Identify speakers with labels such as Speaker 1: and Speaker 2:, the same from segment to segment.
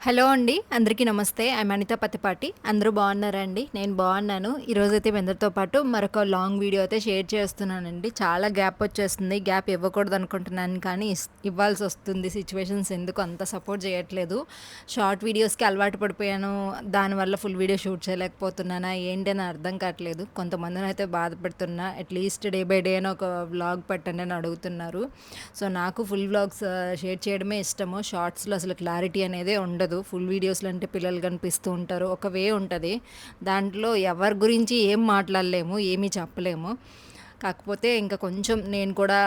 Speaker 1: Hello అండి. అందరికీ నమస్తే. ఐయామ్ అనిత పత్తిపాటి. అందరూ బాగున్నారా అండి? నేను బాగున్నాను. ఈరోజైతే మీ అందరితో పాటు మరొక లాంగ్ వీడియో అయితే షేర్ చేస్తున్నానండి. చాలా గ్యాప్ వచ్చేస్తుంది. గ్యాప్ ఇవ్వకూడదు అనుకుంటున్నాను కానీ ఇవ్వాల్సి వస్తుంది. సిచ్యువేషన్స్ ఎందుకు అంత సపోర్ట్ చేయట్లేదు. షార్ట్ వీడియోస్‌కి అలవాటు పడిపోయాను. దానివల్ల ఫుల్ వీడియో షూట్ చేయలేకపోతున్నానా ఏంటి అని అర్థం కావట్లేదు. కొంతమందినైతే బాధపెడుతున్నా. అట్‌లీస్ట్ డే బై డే అని ఒక వ్లాగ్ పెట్టండి అని అడుగుతున్నారు. సో, నాకు ఫుల్ వ్లాగ్స్ షేర్ చేయడమే ఇష్టము. షార్ట్స్‌లో అసలు క్లారిటీ అనేదే ఉండదు. ఫుల్ వీడియోస్‌లో అంటే పిల్లలు కనిపిస్తూ ఉంటారు. ఒక వే ఉంటది. దాంట్లో ఎవరి గురించి ఏం మాట్లాడలేము. ఏమీ చెప్పలేము. కాకపోతే ఇంకా కొంచెం నేను కూడా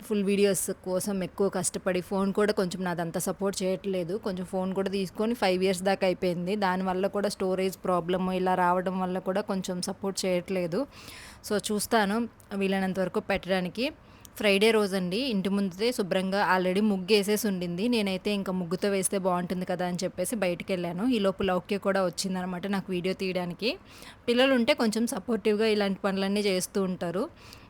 Speaker 1: ఫుల్ వీడియోస్ కోసం ఎక్కువ కష్టపడి ఫోన్ కూడా కొంచెం నాదంతా సపోర్ట్ చేయట్లేదు. కొంచెం ఫోన్ కూడా తీసుకొని 5 ఇయర్స్ దాకా అయిపోయింది. దానివల్ల కూడా స్టోరేజ్ ప్రాబ్లమ్ ఇలా రావడం వల్ల కూడా కొంచెం సపోర్ట్ చేయట్లేదు. సో, చూస్తాను వీలైనంత వరకు పెట్టడానికి. ఫ్రైడే రోజండి ఇంటి ముందే శుభ్రంగా ఆల్రెడీ ముగ్గేసేసి ఉండింది. నేనైతే ఇంకా ముగ్గుతో వేస్తే బాగుంటుంది కదా అని చెప్పేసి బయటికెళ్ళాను. ఈలోపు లౌక్య కూడా వచ్చిందనమాట నాకు వీడియో తీయడానికి. పిల్లలుంటే కొంచెం సపోర్టివ్‌గా ఇలాంటి పనులన్నీ చేస్తూ ఉంటారు.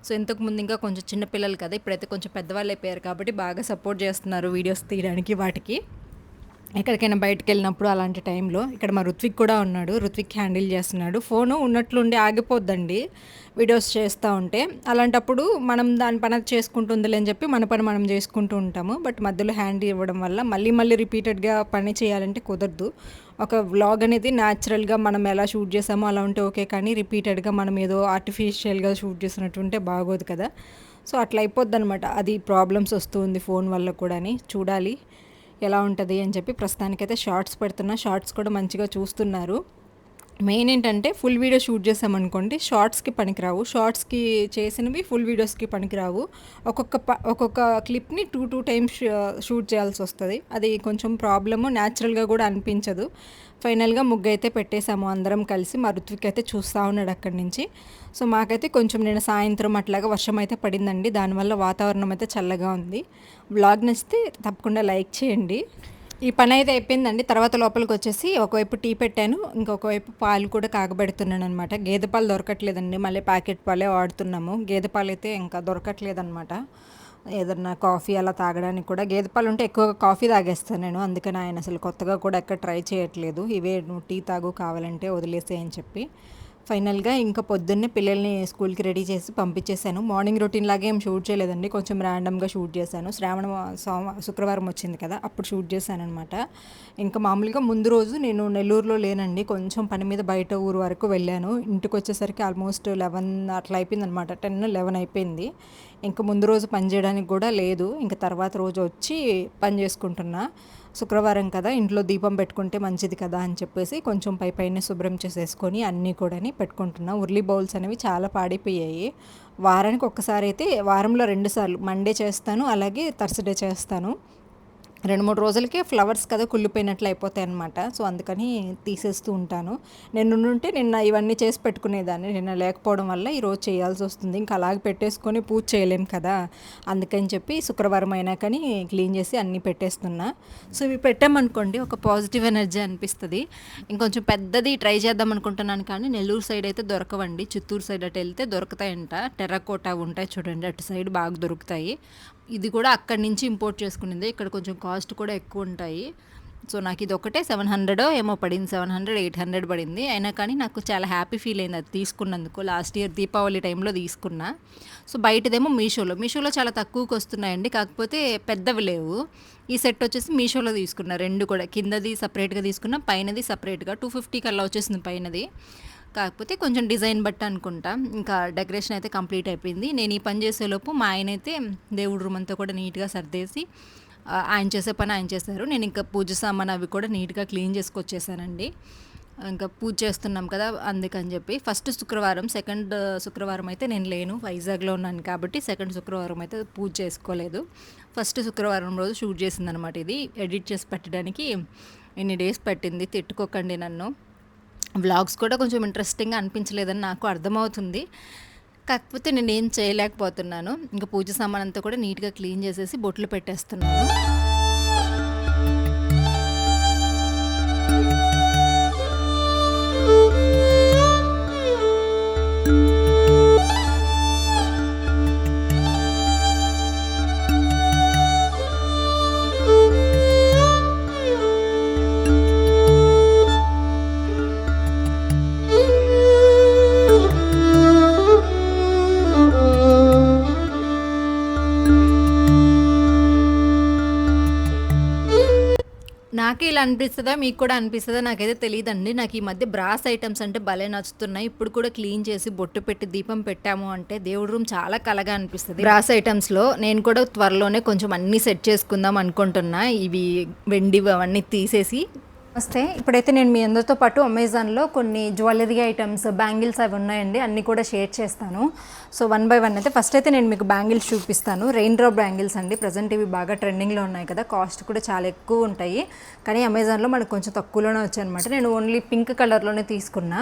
Speaker 1: సో, ఇంతకుముందు ఇంకా కొంచెం చిన్న పిల్లలు కదా! ఇప్పుడైతే కొంచెం పెద్దవాళ్ళు అయిపోయారు కాబట్టి బాగా సపోర్ట్ చేస్తున్నారు వీడియోస్ తీయడానికి వాటికి. ఎక్కడికైనా బయటికెళ్ళినప్పుడు అలాంటి టైంలో ఇక్కడ మా రుత్విక్ కూడా ఉన్నాడు. రుత్విక్ హ్యాండిల్ చేస్తున్నాడు. ఫోను ఉన్నట్లుండి ఆగిపోద్దండి వీడియోస్ చేస్తా ఉంటే. అలాంటప్పుడు మనం దాని పని అది చేసుకుంటుందిలే అని చెప్పి మన పని మనం చేసుకుంటూ ఉంటాము. బట్ మధ్యలో హ్యాండ్ ఇవ్వడం వల్ల మళ్ళీ మళ్ళీ రిపీటెడ్‌గా పని చేయాలంటే కుదరదు. ఒక వ్లాగ్ అనేది న్యాచురల్‌గా మనం ఎలా షూట్ చేసామో అలా ఉంటే ఓకే. కానీ రిపీటెడ్‌గా మనం ఏదో ఆర్టిఫిషియల్‌గా షూట్ చేసినట్టు ఉంటే బాగోదు కదా! సో, అట్లా అయిపోద్దనమాట. అది ప్రాబ్లమ్స్ వస్తూ ఉంది ఫోన్ వల్ల కూడాని. చూడాలి ఎలా ఉంటది అని చెప్పి ప్రస్తుతానికైతే షార్ట్స్ పెడుతున్నా. షార్ట్స్ కూడా మంచిగా చూస్తున్నారు. మెయిన్ ఏంటంటే ఫుల్ వీడియో షూట్ చేసామనుకోండి షార్ట్స్‌కి పనికిరావు. షార్ట్స్‌కి చేసినవి ఫుల్ వీడియోస్‌కి పనికిరావు. ఒక్కొక్క క్లిప్‌ని 2 టైమ్స్ షూట్ చేయాల్సొస్తది. అది కొంచెం ప్రాబ్లము. న్యాచురల్‌గా కూడా అనిపించదు. ఫైనల్‌గా ముగ్గైతే పెట్టేసాము అందరం కలిసి. మా రుత్విక్ అయితే చూస్తా ఉన్నాడు అక్కడి నుంచి. సో, మాకైతే కొంచెం నిన్న సాయంత్రం అట్లాగా వర్షం అయితే పడిందండి. దానివల్ల వాతావరణం అయితే చల్లగా ఉంది. వ్లాగ్ నచ్చితే తప్పకుండా లైక్ చేయండి. ఈ పనైతే అయిపోయిందండి. తర్వాత లోపలికొచ్చేసి ఒకవైపు టీ పెట్టాను. ఇంకొక వైపు పాలు కూడా కాగబెడుతున్నాననమాట. గేదె పాలు దొరకట్లేదండి. మళ్ళీ ప్యాకెట్ పాలే వాడుతున్నాము. గేదె పాలైతే ఇంకా దొరకట్లేదనమాట. ఏదన్నా కాఫీ అలా తాగడానికి కూడా గేదె పాలుంటే ఎక్కువగా కాఫీ తాగేస్తాను నేను. అందుకని ఆయన అసలు కొత్తగా కూడా ఎక్కడ ట్రై చేయట్లేదు. ఇవే నువ్వు టీ తాగు కావాలంటే వదిలేసేయి అని చెప్పి. ఫైనల్‌గా ఇంకా పొద్దున్నే పిల్లల్ని స్కూల్‌కి రెడీ చేసి పంపించేసాను. మార్నింగ్ రొటీన్ లాగా ఏం షూట్ చేయలేదండి. కొంచెం ర్యాండమ్‌గా షూట్ చేశాను. శుక్రవారం వచ్చింది కదా! అప్పుడు షూట్ చేశాననమాట. ఇంకా మామూలుగా ముందు రోజు నేను నెల్లూరులో లేనండి. కొంచెం పని మీద బయట ఊరు వరకు వెళ్ళాను. ఇంటికొచ్చేసరికి ఆల్మోస్ట్ 11 అట్లా అయిపోయిందనమాట. 10, 11 అయిపోయింది. ఇంక ముందు రోజు పని చేయడానికి కూడా లేదు. ఇంక తర్వాత రోజు వచ్చి పని చేసుకుంటున్నా. శుక్రవారం కదా! ఇంట్లో దీపం పెట్టుకుంటే మంచిది కదా అని చెప్పేసి కొంచెం పైపైనే శుభ్రం చేసేసుకొని అన్నీ కూడాని పెట్టుకుంటున్నా. ఉర్లీ బౌల్స్ అనేవి చాలా పాడైపోయాయి. వారానికి ఒక్కసారి అయితే వారంలో 2 సార్లు మండే చేస్తాను. అలాగే థర్స్‌డే చేస్తాను. 2, 3 రోజులకే ఫ్లవర్స్ కదా కుళ్ళిపోయినట్లు అయిపోతాయన్నమాట. సో, అందుకని తీసేస్తూ ఉంటాను. నిన్నుంటే నిన్న ఇవన్నీ చేసి పెట్టుకునేదాన్ని. నిన్న లేకపోవడం వల్ల ఈరోజు చేయాల్సొస్తుంది. ఇంక అలాగే పెట్టేసుకొని పూజ చేయలేం కదా! అందుకని చెప్పి శుక్రవారం అయినా కానీ క్లీన్ చేసి అన్నీ పెట్టేస్తున్నా. సో, ఇవి పెట్టామనుకోండి ఒక పాజిటివ్ ఎనర్జీ అనిపిస్తది. ఇంకొంచెం పెద్దది ట్రై చేద్దాం అనుకుంటున్నాను కానీ నెల్లూరు సైడ్ అయితే దొరకవండి. చిత్తూరు సైడ్ అటు వెళ్తే దొరుకుతాయంట. టెర్రకోటా ఉంటాయి చూడండి అటు సైడ్ బాగా దొరుకుతాయి. ఇది కూడా అక్కడి నుంచి ఇంపోర్ట్ చేసుకునిందే. ఇక్కడ కొంచెం కాస్ట్ కూడా ఎక్కువ ఉంటాయి. సో, నాకు ఇది ఒకటే 700 ఏమో పడింది. 700, 800 పడింది. అయినా కానీ నాకు చాలా హ్యాపీ ఫీల్ అయింది అది తీసుకున్నందుకు. లాస్ట్ ఇయర్ దీపావళి టైంలో తీసుకున్నా. సో, బయటదేమో మీషోలో చాలా తక్కువకి వస్తున్నాయండి. కాకపోతే పెద్దవి లేవు. ఈ సెట్ వచ్చేసి మీషోలో తీసుకున్నా 2 కూడా. కిందది సపరేట్‌గా తీసుకున్నా. పైనది సపరేట్‌గా 250కి అలా వచ్చేసింది పైనది. కాకపోతే కొంచెం డిజైన్ బట్టి అనుకుంటా. ఇంకా డెకరేషన్ అయితే కంప్లీట్ అయిపోయింది. నేను ఈ పని చేసేలోపు మా ఆయనైతే దేవుడి రూమ్ అంతా కూడా నీట్‌గా సర్దేసి ఆయన చేసే పని ఆయన చేశారు. నేను ఇంకా పూజ సామాను అవి కూడా నీట్‌గా క్లీన్ చేసుకొచ్చేసానండి. ఇంకా పూజ చేస్తున్నాం కదా! అందుకని చెప్పి. ఫస్ట్ శుక్రవారం, సెకండ్ శుక్రవారం అయితే నేను లేను. వైజాగ్‌లో ఉన్నాను కాబట్టి సెకండ్ శుక్రవారం అయితే పూజ చేసుకోలేదు. ఫస్ట్ శుక్రవారం రోజు షూట్ చేసిందనమాట ఇది. ఎడిట్ చేసి పెట్టడానికి ఇన్ని డేస్ పట్టింది. తిట్టుకోకండి నన్ను. వ్లాగ్స్ కూడా కొంచెం ఇంట్రెస్టింగ్‌గా అనిపించలేదని నాకు అర్థమవుతుంది. కాకపోతే నేనేం చేయలేకపోతున్నాను. ఇంక పూజ సామానంతా కూడా నీట్‌గా క్లీన్ చేసేసి బొట్లు పెట్టేస్తున్నాను. నాకే ఇలా అనిపిస్తదా? మీకు కూడా అనిపిస్తదా? నాకైతే తెలీదండి. నాకు ఈ మధ్య బ్రాస్ ఐటెమ్స్ అంటే భలే నచ్చుతున్నాయి. ఇప్పుడు కూడా క్లీన్ చేసి బొట్టు పెట్టి దీపం పెట్టాము అంటే దేవుడి రూమ్ చాలా కళగా అనిపిస్తది. బ్రాస్ ఐటెమ్స్‌లో నేను కూడా త్వరలోనే కొంచెం అన్నీ సెట్ చేసుకుందాం అనుకుంటున్నా. ఇవి వెండివి అవన్నీ తీసేసి. నమస్తే. ఇప్పుడైతే నేను మీ అందరితో పాటు అమెజాన్లో కొన్ని జ్యువెలరీ ఐటమ్స్, బ్యాంగిల్స్ అవి ఉన్నాయండి. అన్నీ కూడా షేర్ చేస్తాను. సో వన్ బై వన్ అయితే ఫస్ట్ అయితే నేను మీకు బ్యాంగిల్స్ చూపిస్తాను. రెయిన్ డ్రాప్ బ్యాంగిల్స్ అండి. ప్రజెంట్ ఇవి బాగా ట్రెండింగ్లో ఉన్నాయి కదా, కాస్ట్ కూడా చాలా ఎక్కువ ఉంటాయి. కానీ అమెజాన్లో మనకు కొంచెం తక్కువలోనే వచ్చాయన్నమాట. నేను ఓన్లీ పింక్ కలర్లోనే తీసుకున్నా.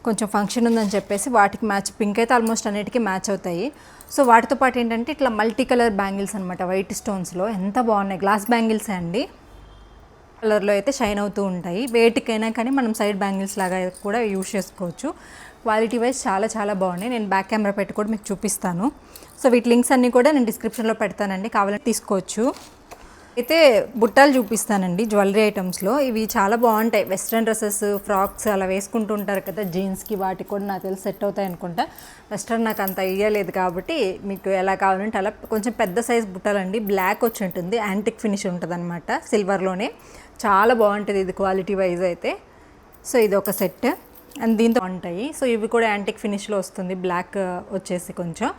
Speaker 1: కొంచెం ఫంక్షన్ ఉందని చెప్పేసి వాటికి మ్యాచ్, పింక్ అయితే ఆల్మోస్ట్ అన్నిటికీ మ్యాచ్ అవుతాయి. సో వాటితో పాటు ఏంటంటే ఇట్లా మల్టీ కలర్ బ్యాంగిల్స్ అనమాట, వైట్ స్టోన్స్లో ఎంత బాగున్నాయి. గ్లాస్ బ్యాంగిల్సే అండి, కలర్లో అయితే షైన్ అవుతూ ఉంటాయి. వేటికైనా కానీ మనం సైడ్ బ్యాంగిల్స్ లాగా కూడా యూజ్ చేసుకోవచ్చు. క్వాలిటీ వైజ్ చాలా చాలా బాగున్నాయి. నేను బ్యాక్ కెమెరా పెట్టి కూడా మీకు చూపిస్తాను. సో వీటి లింక్స్ అన్నీ కూడా నేను డిస్క్రిప్షన్లో పెడతానండి, కావాలంటే తీసుకోవచ్చు. అయితే బుట్టాలు చూపిస్తానండి జ్యువెలరీ ఐటమ్స్లో. ఇవి చాలా బాగుంటాయి. వెస్ట్రన్ డ్రెస్సెస్, ఫ్రాక్స్ అలా వేసుకుంటూ ఉంటారు కదా, జీన్స్కి వాటికి కూడా నాకు తెలిసి సెట్ అవుతాయి అనుకుంటా. వెస్ట్రన్ నాకు అంత ఐడియా లేదు కాబట్టి మీకు ఎలా కావాలంటే అలా. కొంచెం పెద్ద సైజ్ బుట్టాలండి, బ్లాక్ వచ్చి ఉంటుంది, యాంటిక్ ఫినిష్ ఉంటుంది అనమాట, సిల్వర్లోనే. చాలా బాగుంటుంది ఇది క్వాలిటీ వైజ్ అయితే. సో ఇది ఒక సెట్ అండ్ దీంతో ఉంటాయి. సో ఇవి కూడా యాంటిక్ ఫినిష్లో వస్తుంది, బ్లాక్ వచ్చేసి కొంచెం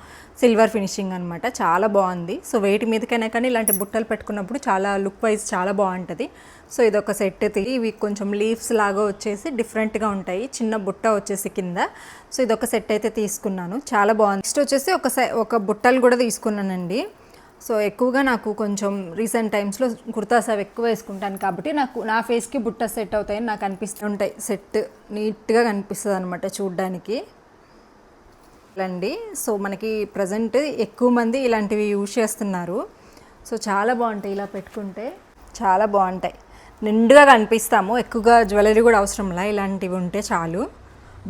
Speaker 1: సిల్వర్ ఫినిషింగ్ అనమాట, చాలా బాగుంది. సో వెయిట్ మీదకైనా కానీ ఇలాంటి బుట్టలు పెట్టుకున్నప్పుడు చాలా లుక్ వైజ్ చాలా బాగుంటుంది. సో ఇదొక సెట్. ఇవి కొంచెం లీవ్స్ లాగా వచ్చేసి డిఫరెంట్గా ఉంటాయి, చిన్న బుట్ట వచ్చేసి కింద. సో ఇదొక సెట్ అయితే తీసుకున్నాను, చాలా బాగుంది. నెక్స్ట్ వచ్చేసి ఒక బుట్టలు కూడా తీసుకున్నానండి. సో ఎక్కువగా నాకు కొంచెం రీసెంట్ టైమ్స్లో కుర్తాస్ అవి ఎక్కువ వేసుకుంటాను కాబట్టి నాకు నా ఫేస్కి బుట్ట సెట్ అవుతాయని నాకు అనిపిస్తుంటాయి. సెట్ నీట్గా కనిపిస్తుంది అనమాట చూడ్డానికి అండి. సో మనకి ప్రజెంట్ ఎక్కువ మంది ఇలాంటివి యూజ్ చేస్తున్నారు. సో చాలా బాగుంటాయి, ఇలా పెట్టుకుంటే చాలా బాగుంటాయి, నిండుగా కనిపిస్తాము. ఎక్కువగా జ్యువెలరీ కూడా అవసరంలా, ఇలాంటివి ఉంటే చాలు.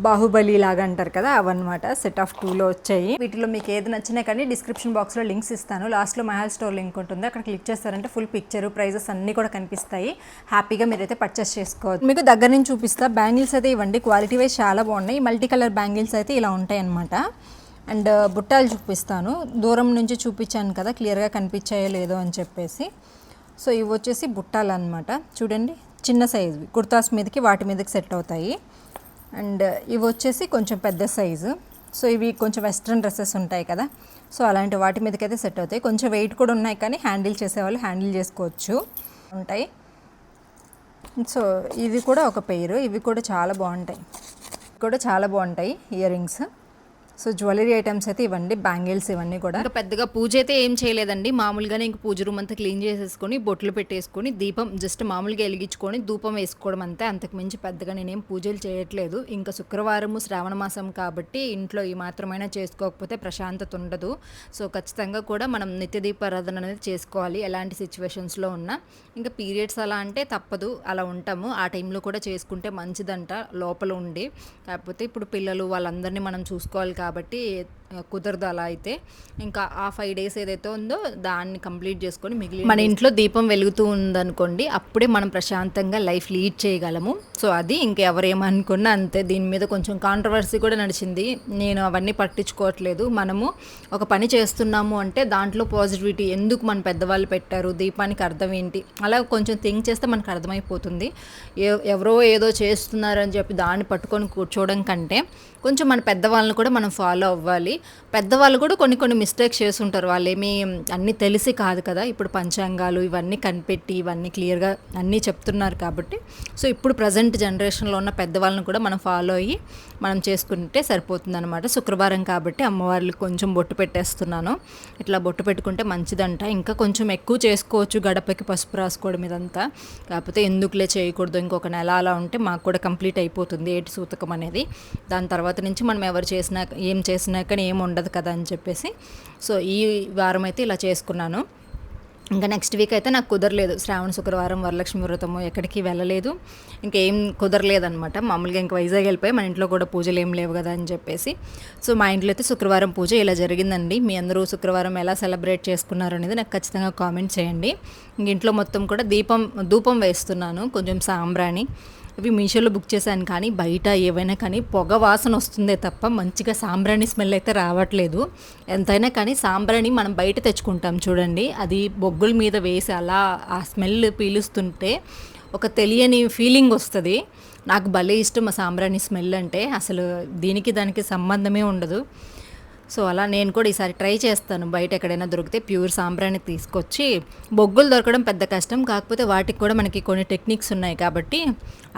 Speaker 1: బాహుబలి లాగా అంటారు కదా, అవన్నమాట. సెట్ ఆఫ్ 2లో వచ్చాయి. వీటిలో మీకు ఏది నచ్చినా కానీ డిస్క్రిప్షన్ బాక్స్లో లింక్స్ ఇస్తాను. లాస్ట్లో మహల్ స్టోర్ లింక్ ఉంటుంది, అక్కడ క్లిక్ చేస్తారంటే ఫుల్ పిక్చర్, ప్రైజెస్ అన్నీ కూడా కనిపిస్తాయి. హ్యాపీగా మీరైతే పర్చేస్ చేసుకోవచ్చు. మీకు దగ్గర నుంచి చూపిస్తా. బ్యాంగిల్స్ అయితే ఇవ్వండి, క్వాలిటీ వైజ్ చాలా బాగున్నాయి. మల్టీ కలర్ బ్యాంగిల్స్ అయితే ఇలా ఉంటాయి అన్నమాట. అండ్ బుట్టాలు చూపిస్తాను. దూరం నుంచి చూపించాను కదా, క్లియర్గా కనిపించాయో లేదో అని చెప్పేసి. సో ఇవి వచ్చేసి బుట్టాలు అనమాట, చూడండి చిన్న సైజు, కుర్తాస్ మీదకి వాటి మీదకి సెట్ అవుతాయి. అండ్ ఇవి వచ్చేసి కొంచెం పెద్ద సైజు. సో ఇవి కొంచెం వెస్ట్రన్ డ్రెస్సెస్ ఉంటాయి కదా, సో అలాంటి వాటి మీదకైతే సెట్ అవుతాయి. కొంచెం వెయిట్ కూడా ఉన్నాయి కానీ హ్యాండిల్ చేసేవాళ్ళు హ్యాండిల్ చేసుకోవచ్చు ఉంటాయి. సో ఇది కూడా ఒక పెయిర్, ఇవి కూడా చాలా బాగుంటాయి ear rings. So jewellery items అయితే ఇవ్వండి, బ్యాంగిల్స్ ఇవన్నీ కూడా. ఇంకా పెద్దగా పూజ అయితే ఏం చేయలేదండి, మామూలుగానే ఇంక పూజ రూమ్ అంతా క్లీన్ చేసేసుకొని బొట్లు పెట్టేసుకొని దీపం జస్ట్ మామూలుగా వెలిగించుకొని ధూపం వేసుకోవడం అంతే. అంతకు మించి పెద్దగా నేనేం పూజలు చేయట్లేదు. ఇంకా శుక్రవారము శ్రావణ మాసం కాబట్టి ఇంట్లో ఈ మాత్రమైనా చేసుకోకపోతే ప్రశాంతత ఉండదు. సో ఖచ్చితంగా కూడా మనం నిత్య దీపారాధన అనేది చేసుకోవాలి, ఎలాంటి సిచ్యువేషన్స్లో ఉన్నా. ఇంకా పీరియడ్స్ అలా అంటే తప్పదు, అలా ఉంటాము. ఆ టైంలో కూడా చేసుకుంటే మంచిదంట లోపల ఉండి. కాకపోతే ఇప్పుడు పిల్లలు వాళ్ళందరినీ మనం చూసుకోవాలి కాబట్టి కుదరదు అలా అయితే. ఇంకా ఆ 5 days ఏదైతే ఉందో దాన్ని కంప్లీట్ చేసుకొని మిగిలిన మన ఇంట్లో దీపం వెలుగుతూ ఉందనుకోండి, అప్పుడే మనం ప్రశాంతంగా లైఫ్ లీడ్ చేయగలము. సో అది ఇంకెవరేమనుకున్నా అంతే. దీని మీద కొంచెం కాంట్రవర్సీ కూడా నడిచింది, నేను అవన్నీ పట్టించుకోవట్లేదు. మనము ఒక పని చేస్తున్నాము అంటే దాంట్లో పాజిటివిటీ, ఎందుకు మన పెద్దవాళ్ళు పెట్టారు, దీపానికి అర్థం ఏంటి, అలా కొంచెం థింక్ చేస్తే మనకు అర్థమైపోతుంది. ఎవరో ఏదో చేస్తున్నారని చెప్పి దాన్ని పట్టుకొని కూర్చోవడం కంటే కొంచెం మన పెద్దవాళ్ళని కూడా మనం ఫాలో అవ్వాలి. పెద్దవాళ్ళు కూడా కొన్ని మిస్టేక్స్ చేస్తుంటారు, వాళ్ళేమీ అన్నీ తెలిసి కాదు కదా. ఇప్పుడు పంచాంగాలు ఇవన్నీ కనిపెట్టి ఇవన్నీ క్లియర్గా అన్నీ చెప్తున్నారు కాబట్టి, సో ఇప్పుడు ప్రజెంట్ జనరేషన్లో ఉన్న పెద్దవాళ్ళని కూడా మనం ఫాలో అయ్యి మనం చేసుకుంటే సరిపోతుంది అనమాట. శుక్రవారం కాబట్టి అమ్మవార్లకు కొంచెం బొట్టు పెట్టేస్తున్నాను. ఇట్లా బొట్టు పెట్టుకుంటే మంచిదంట. ఇంకా కొంచెం ఎక్కువ చేసుకోవచ్చు, గడపకి పసుపు రాసుకోవడం ఇదంతా. కాకపోతే ఎందుకులే చేయకూడదు, ఇంకొక నెల అలా ఉంటే మాకు కూడా కంప్లీట్ అయిపోతుంది ఏటి సూతకం అనేది. దాని తర్వాత నుంచి మనం ఎవరు చేసినా ఏం చేసినా కానీ ఏం ఉండదు కదా అని చెప్పేసి సో ఈ వారం అయితే ఇలా చేసుకున్నాను. ఇంకా నెక్స్ట్ వీక్ అయితే నాకు కుదరలేదు, శ్రావణ శుక్రవారం వరలక్ష్మి వ్రతము, ఎక్కడికి వెళ్ళలేదు, ఇంకేం కుదరలేదనమాట. మామూలుగా ఇంకా వైజాగ్ వెళ్ళిపోయి మన ఇంట్లో కూడా పూజలు ఏం లేవు కదా అని చెప్పేసి. సో మా ఇంట్లో అయితే శుక్రవారం పూజ ఇలా జరిగిందండి. మీ అందరూ శుక్రవారం ఎలా సెలబ్రేట్ చేసుకున్నారు అనేది నాకు ఖచ్చితంగా కామెంట్ చేయండి. ఇంక ఇంట్లో మొత్తం కూడా ధూపం వేస్తున్నాను, కొంచెం సాంబ్రాణి. ఇవి మీషోలో బుక్ చేశాను కానీ బయట ఏవైనా కానీ పొగ వాసన వస్తుందే తప్ప మంచిగా సాంబ్రాణి స్మెల్ అయితే రావట్లేదు. ఎంతైనా కానీ సాంబ్రాణి మనం బయట తెచ్చుకుంటాం చూడండి, అది బొగ్గుల మీద వేసి అలా ఆ స్మెల్ పీలుస్తుంటే ఒక తెలియని ఫీలింగ్ వస్తుంది. నాకు భలే ఇష్టం ఆ సాంబ్రాణి స్మెల్ అంటే. అసలు దీనికి దానికి సంబంధమే ఉండదు. సో అలా నేను కూడా ఈసారి ట్రై చేస్తాను. బయట ఎక్కడైనా దొరికితే ప్యూర్ సాంబ్రాణి తీసుకొచ్చి, బొగ్గులు దొరకడం పెద్ద కష్టం, కాకపోతే వాటికి కూడా మనకి కొన్ని టెక్నిక్స్ ఉన్నాయి కాబట్టి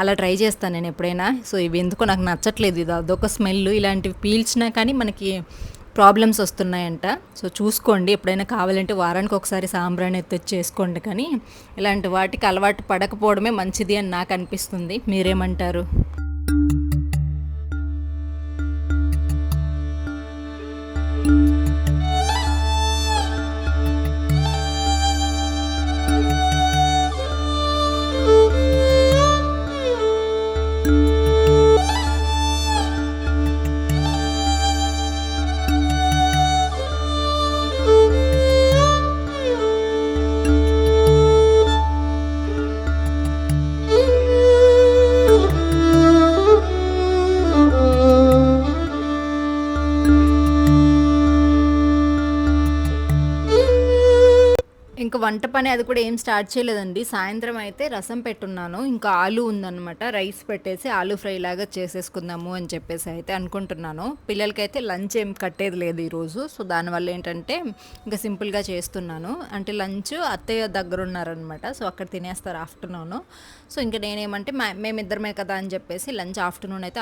Speaker 1: అలా ట్రై చేస్తాను నేను ఎప్పుడైనా. సో ఇవి ఎందుకో నాకు నచ్చట్లేదు, ఇది అదొక స్మెల్. ఇలాంటివి పీల్చినా కానీ మనకి ప్రాబ్లమ్స్ వస్తున్నాయంట. సో చూసుకోండి, ఎప్పుడైనా కావాలంటే వారానికి ఒకసారి సాంబ్రాణి తెచ్చేసుకోండి. కానీ ఇలాంటి వాటికి అలవాటు పడకపోవడమే మంచిది అని నాకు అనిపిస్తుంది. మీరేమంటారు? ఇంక వంట పని అది కూడా ఏం స్టార్ట్ చేయలేదండి. సాయంత్రం అయితే రసం పెట్టున్నాను. ఇంకా ఆలు ఉందనమాట. రైస్ పెట్టేసి ఆలు ఫ్రై లాగా చేసేసుకుందాము అని చెప్పేసి అయితే అనుకుంటున్నాను. పిల్లలకైతే లంచ్ ఏం కట్టేది లేదు ఈరోజు. సో దానివల్ల ఏంటంటే ఇంకా సింపుల్గా చేస్తున్నాను. అంటే లంచ్ అత్తయ్య దగ్గర ఉన్నారనమాట. సో అక్కడ తినేస్తారు ఆఫ్టర్నూన్. సో ఇంకా నేనేమంటే మేమిద్దరమే కదా అని చెప్పేసి లంచ్ ఆఫ్టర్నూన్ అయితే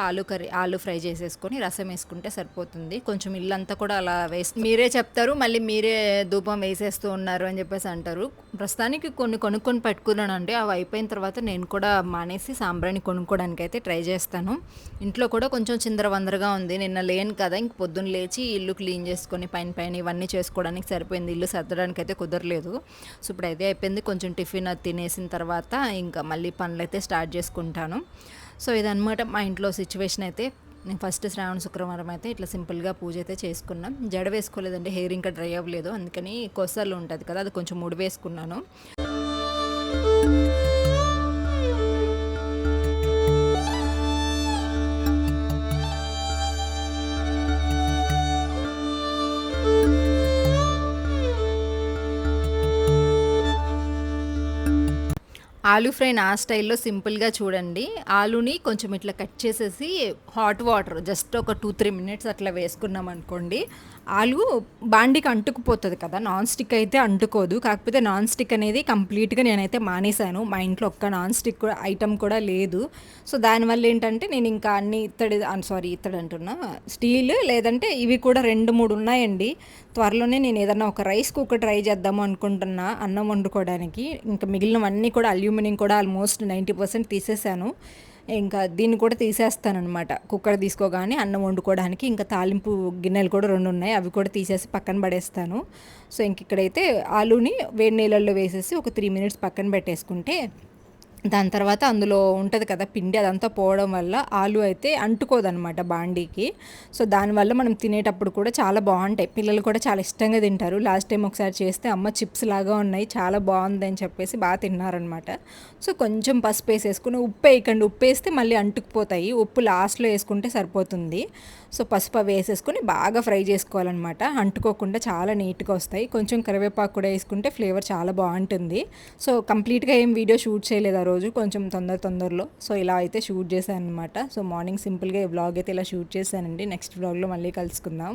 Speaker 1: ఆలు ఫ్రై చేసేసుకొని రసం వేసుకుంటే సరిపోతుంది. కొంచెం ఇల్లంతా కూడా అలా మీరే చెప్తారు, మళ్ళీ మీరే ధూపం వేసేస్తూ ఉన్నారు అని చెప్పేసి అంటారు. ప్రస్తుతానికి కొన్ని కొనుక్కొని పెట్టుకున్నానండి. అవి అయిపోయిన తర్వాత నేను కూడా మానేసి సాంబ్రాణి కొనుక్కోవడానికి అయితే ట్రై చేస్తాను. ఇంట్లో కూడా కొంచెం చిందరవందరగా ఉంది. నిన్న లేను కదా, ఇంక పొద్దున్న లేచి ఇల్లు క్లీన్ చేసుకొని పైన ఇవన్నీ చేసుకోవడానికి సరిపోయింది. ఇల్లు సర్దడానికి అయితే కుదరలేదు. సో ఇప్పుడు అయితే అయిపోయింది. కొంచెం టిఫిన్ అది తినేసిన తర్వాత ఇంకా మళ్ళీ పనులు అయితే స్టార్ట్ చేసుకుంటాను. సో ఇదనమాట మా ఇంట్లో సిచ్యువేషన్ అయితే. నేను ఫస్ట్ శ్రావణ శుక్రవారం అయితే ఇట్లా సింపుల్గా పూజ అయితే చేసుకున్నాం. జడ వేసుకోలేదండి, హెయిర్ ఇంకా డ్రై అవ్వలేదు, అందుకని కొసలు ఉంటుంది కదా అది కొంచెం ముడి వేసుకున్నాను. ఆలూ ఫ్రై నా స్టైల్లో సింపుల్గా చూడండి. ఆలూని కొంచెం ఇట్లా కట్ చేసేసి హాట్ వాటర్ జస్ట్ ఒక 2-3 మినిట్స్ అట్లా వేసుకున్నాం అనుకోండి, ఆలు బాండికి అంటుకుపోతుంది కదా. నాన్ స్టిక్ అయితే అంటుకోదు. కాకపోతే నాన్ స్టిక్ అనేది కంప్లీట్గా నేనైతే మానేశాను. మా ఇంట్లో ఒక్క నాన్ స్టిక్ ఐటమ్ కూడా లేదు. సో దానివల్ల ఏంటంటే నేను ఇంకా అన్ని ఇత్తడి అంటున్నా, స్టీల్ లేదంటే ఇవి కూడా 2-3 ఉన్నాయండి. త్వరలోనే నేను ఏదన్నా ఒక రైస్ కుక్కర్ ట్రై చేద్దాము అనుకుంటున్నా అన్నం వండుకోవడానికి. ఇంకా మిగిలినవన్నీ కూడా అల్యూమినియం కూడా ఆల్మోస్ట్ 90% తీసేసాను. ఇంకా దీన్ని కూడా తీసేస్తానమాట. కుక్కర్ తీసుకోగానే అన్నం వండుకోవడానికి. ఇంకా తాలింపు గిన్నెలు కూడా 2 ఉన్నాయి, అవి కూడా తీసేసి పక్కన పడేస్తాను. సో ఇంక ఇక్కడైతే ఆలూని వేడి నీళ్ళల్లో వేసేసి ఒక 3 మినిట్స్ పక్కన పెట్టేసుకుంటే, దాని తర్వాత అందులో ఉంటుంది కదా పిండి, అదంతా పోవడం వల్ల ఆలు అయితే అంటుకోదనమాట బాండీకి. సో దానివల్ల మనం తినేటప్పుడు కూడా చాలా బాగుంటాయి. పిల్లలు కూడా చాలా ఇష్టంగా తింటారు. లాస్ట్ టైం ఒకసారి చేస్తే అమ్మ చిప్స్ లాగా ఉన్నాయి, చాలా బాగుంది అని చెప్పేసి బాగా తిన్నారనమాట. సో కొంచెం పసుపు వేసేసుకుని, ఉప్పు వేయకండి, ఉప్పు వేస్తే మళ్ళీ అంటుకుపోతాయి. ఉప్పు లాస్ట్లో వేసుకుంటే సరిపోతుంది. సో పసుపు వేసేసుకొని బాగా ఫ్రై చేసుకోవాలన్నమాట, అంటుకోకుండా చాలా నీట్గా వస్తాయి. కొంచెం కరివేపాకు కూడా వేసుకుంటే ఫ్లేవర్ చాలా బాగుంటుంది. సో కంప్లీట్గా ఏం వీడియో షూట్ చేయలేదు ఆ రోజు, కొంచెం తొందరలో. సో ఇలా అయితే షూట్ చేశాను అనమాట. సో మార్నింగ్ సింపుల్గా ఈ వ్లాగ్ అయితే ఇలా షూట్ చేశానండి. నెక్స్ట్ వ్లాగ్లో మళ్ళీ కలుసుకుందాం.